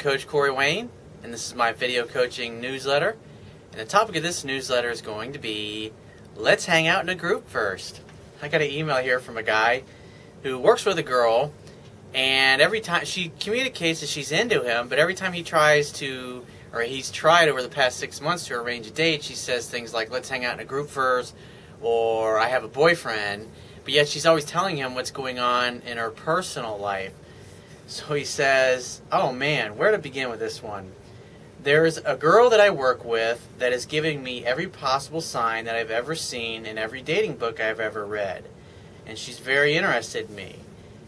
Coach Corey Wayne, and this is my video coaching newsletter. And the topic of this newsletter is going to be, let's hang out in a group first. I got an email here from a guy who works with a girl, and every time she communicates that she's into him, but every time he tries to, or he's tried over the past 6 months to arrange a date, she says things like, let's hang out in a group first, or I have a boyfriend, but yet she's always telling him what's going on in her personal life. So he says, oh man, where to begin with this one? There's a girl that I work with that is giving me every possible sign that I've ever seen in every dating book I've ever read. And she's very interested in me.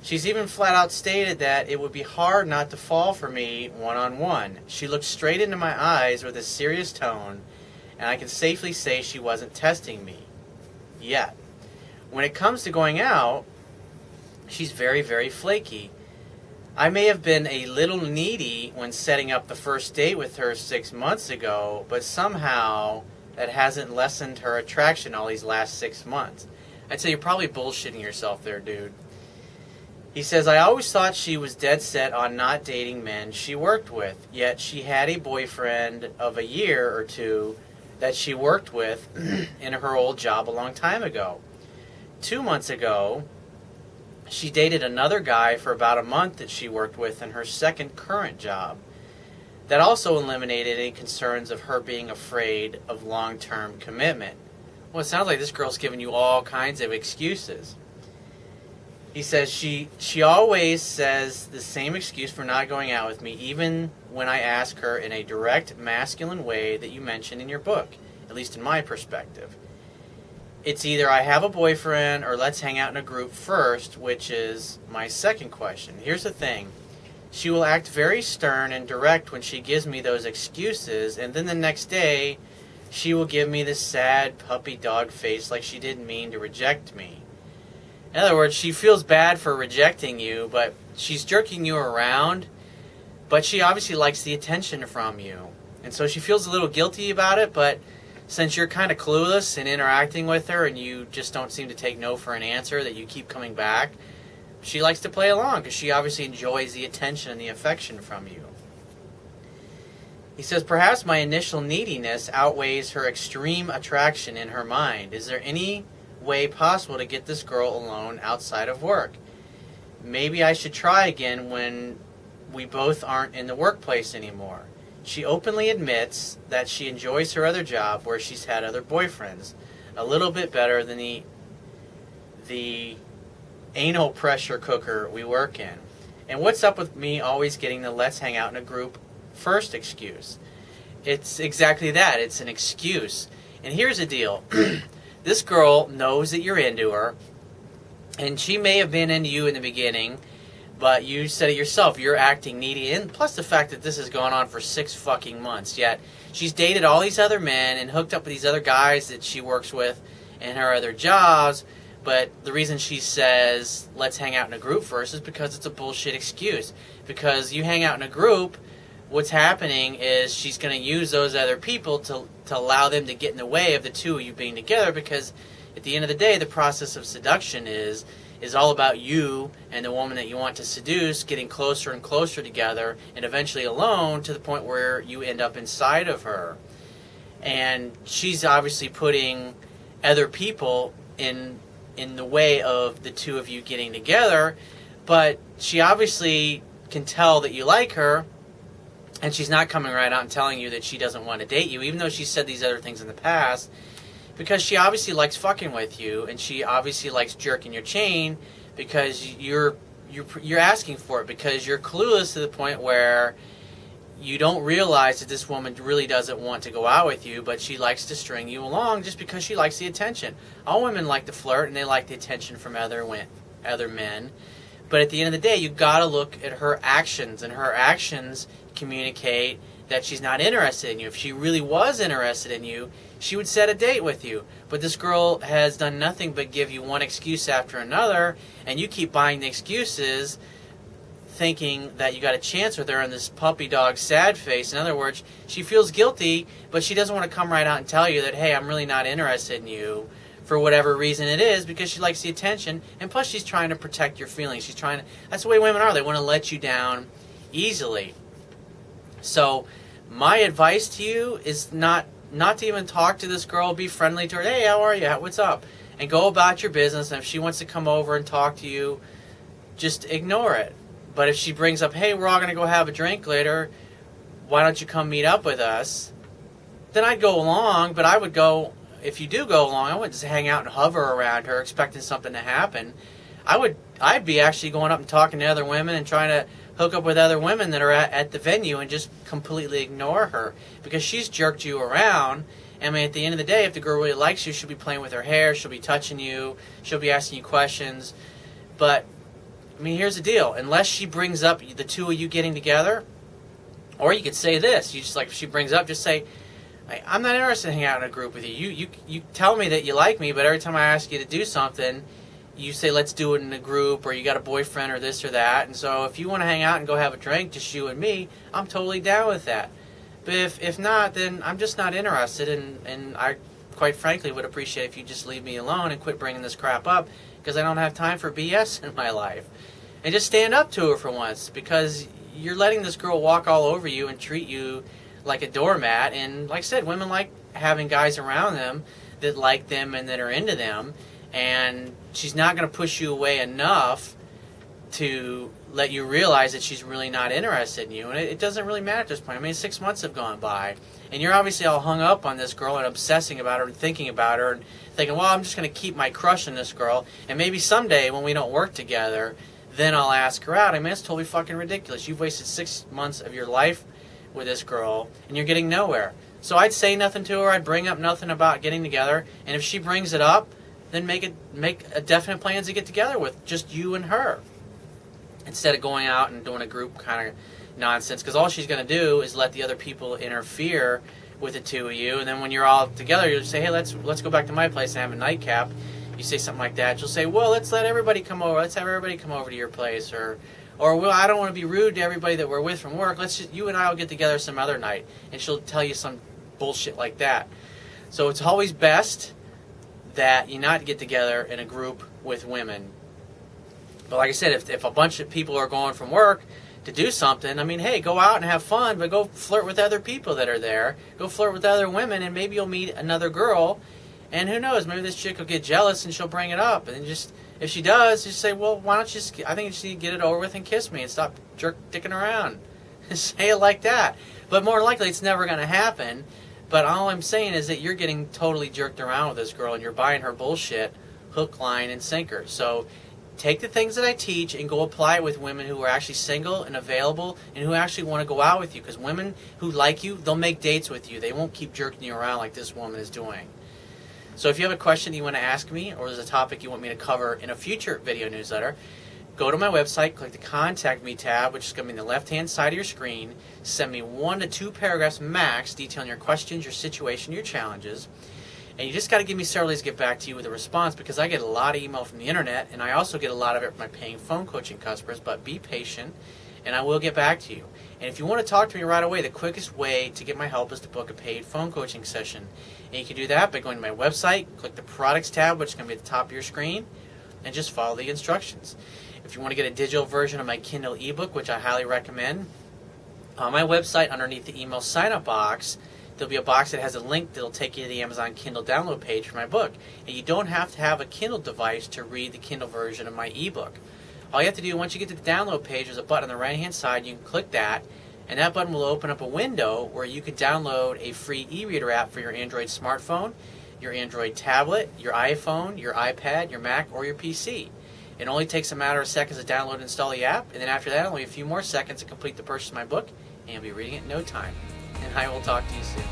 She's even flat out stated that it would be hard not to fall for me one-on-one. She looked straight into my eyes with a serious tone, and I can safely say she wasn't testing me. Yet. When it comes to going out, she's very, very flaky. I may have been a little needy when setting up the first date with her 6 months ago, but somehow that hasn't lessened her attraction all these last 6 months. I'd say you're probably bullshitting yourself there, dude. He says, I always thought she was dead set on not dating men she worked with, yet she had a boyfriend of a year or two that she worked with in her old job a long time ago. 2 months ago, she dated another guy for about a month that she worked with in her second current job. That also eliminated any concerns of her being afraid of long-term commitment. Well, it sounds like this girl's giving you all kinds of excuses. He says she always says the same excuse for not going out with me, even when I ask her in a direct, masculine way that you mentioned in your book, at least in my perspective. It's either I have a boyfriend or let's hang out in a group first, which is my second question. Here's the thing. She will act very stern and direct when she gives me those excuses, and then the next day she will give me this sad puppy dog face like she didn't mean to reject me. In other words, she feels bad for rejecting you, but she's jerking you around, but she obviously likes the attention from you. And so she feels a little guilty about it, but since you're kind of clueless in interacting with her and you just don't seem to take no for an answer, that you keep coming back, she likes to play along because she obviously enjoys the attention and the affection from you. He says, perhaps my initial neediness outweighs her extreme attraction in her mind. Is there any way possible to get this girl alone outside of work? Maybe I should try again when we both aren't in the workplace anymore. She openly admits that she enjoys her other job where she's had other boyfriends a little bit better than the anal pressure cooker we work in. And what's up with me always getting the let's hang out in a group first excuse? It's exactly that. It's an excuse. And here's the deal. This girl knows that you're into her, and she may have been into you in the beginning, but you said it yourself, you're acting needy, and plus the fact that this has gone on for 6 fucking months, yet she's dated all these other men and hooked up with these other guys that she works with in her other jobs, but the reason she says, let's hang out in a group first, is because it's a bullshit excuse. Because you hang out in a group, what's happening is she's going to use those other people to allow them to get in the way of the two of you being together, because at the end of the day, the process of seduction is all about you and the woman that you want to seduce getting closer and closer together and eventually alone to the point where you end up inside of her. And she's obviously putting other people in the way of the two of you getting together, but she obviously can tell that you like her, and she's not coming right out and telling you that she doesn't want to date you, even though she said these other things in the past, because she obviously likes fucking with you, and she obviously likes jerking your chain because you're asking for it, because you're clueless to the point where you don't realize that this woman really doesn't want to go out with you, but she likes to string you along just because she likes the attention. All women like to flirt, and they like the attention from other men. But at the end of the day, you got to look at her actions, and her actions communicate that she's not interested in you. If she really was interested in you, she would set a date with you. But this girl has done nothing but give you one excuse after another, and you keep buying the excuses, thinking that you got a chance with her in this puppy dog sad face. In other words, she feels guilty, but she doesn't want to come right out and tell you that, hey, I'm really not interested in you for whatever reason it is, because she likes the attention, and plus she's trying to protect your feelings. That's the way women are. They want to let you down easily. So my advice to you is not to even talk to this girl. Be friendly to her. Hey, how are you? What's up? And go about your business. And if she wants to come over and talk to you, just ignore it. But if she brings up, hey, we're all going to go have a drink later, why don't you come meet up with us? Then I'd go along, but I would go, if you do go along, I wouldn't just hang out and hover around her expecting something to happen. I'd be actually going up and talking to other women and trying to hook up with other women that are at the venue and just completely ignore her because she's jerked you around. I mean, at the end of the day, if the girl really likes you, she'll be playing with her hair, she'll be touching you, she'll be asking you questions. But, I mean, here's the deal. Unless she brings up the two of you getting together, or you could say this. You just, like, if she brings up, just say, I'm not interested in hanging out in a group with you. You tell me that you like me, but every time I ask you to do something, you say, let's do it in a group, or you got a boyfriend or this or that. And so if you want to hang out and go have a drink, just you and me, I'm totally down with that. But if not, then I'm just not interested, and I, quite frankly, would appreciate if you just leave me alone and quit bringing this crap up, because I don't have time for BS in my life. And just stand up to her for once, because you're letting this girl walk all over you and treat you like a doormat. And like I said, women like having guys around them that like them and that are into them, and she's not going to push you away enough to let you realize that she's really not interested in you. And it doesn't really matter at this point. I mean, 6 months have gone by, and you're obviously all hung up on this girl and obsessing about her and thinking about her and thinking, well, I'm just going to keep my crush on this girl, and maybe someday when we don't work together, then I'll ask her out. I mean, it's totally fucking ridiculous. You've wasted 6 months of your life with this girl, and you're getting nowhere. So I'd say nothing to her. I'd bring up nothing about getting together, and if she brings it up, then make a definite plans to get together with just you and her, instead of going out and doing a group kind of nonsense. Because all she's going to do is let the other people interfere with the two of you, and then when you're all together, you'll say, hey, let's go back to my place and have a nightcap. You say something like that, she'll say, well, let's let everybody come over. Let's have everybody come over to your place, or well, I don't want to be rude to everybody that we're with from work. You and I will get together some other night, and she'll tell you some bullshit like that. So it's always best that you not get together in a group with women. But like I said, if a bunch of people are going from work to do something, I mean, hey, go out and have fun, but go flirt with other people that are there. Go flirt with other women, and maybe you'll meet another girl. And who knows, maybe this chick will get jealous and she'll bring it up. And then just, if she does, just say, well, why don't you just, I think you just need to get it over with and kiss me and stop dicking around. Say it like that. But more likely, it's never going to happen. But all I'm saying is that you're getting totally jerked around with this girl, and you're buying her bullshit, hook, line, and sinker. So take the things that I teach and go apply it with women who are actually single and available and who actually want to go out with you. Because women who like you, they'll make dates with you. They won't keep jerking you around like this woman is doing. So if you have a question you want to ask me, or there's a topic you want me to cover in a future video newsletter, go to my website, click the Contact Me tab, which is going to be on the left-hand side of your screen. Send me 1 to 2 paragraphs max detailing your questions, your situation, your challenges. And you just got to give me several days to get back to you with a response, because I get a lot of email from the internet, and I also get a lot of it from my paying phone coaching customers. But be patient, and I will get back to you. And if you want to talk to me right away, the quickest way to get my help is to book a paid phone coaching session. And you can do that by going to my website, click the Products tab, which is going to be at the top of your screen, and just follow the instructions. If you want to get a digital version of my Kindle ebook, which I highly recommend, on my website underneath the email sign-up box, there'll be a box that has a link that'll take you to the Amazon Kindle download page for my book. And you don't have to have a Kindle device to read the Kindle version of my ebook. All you have to do, once you get to the download page, there's a button on the right-hand side. You can click that, and that button will open up a window where you can download a free e-reader app for your Android smartphone, your Android tablet, your iPhone, your iPad, your Mac, or your PC. It only takes a matter of seconds to download and install the app, and then after that, only a few more seconds to complete the purchase of my book, and you'll be reading it in no time. And I will talk to you soon.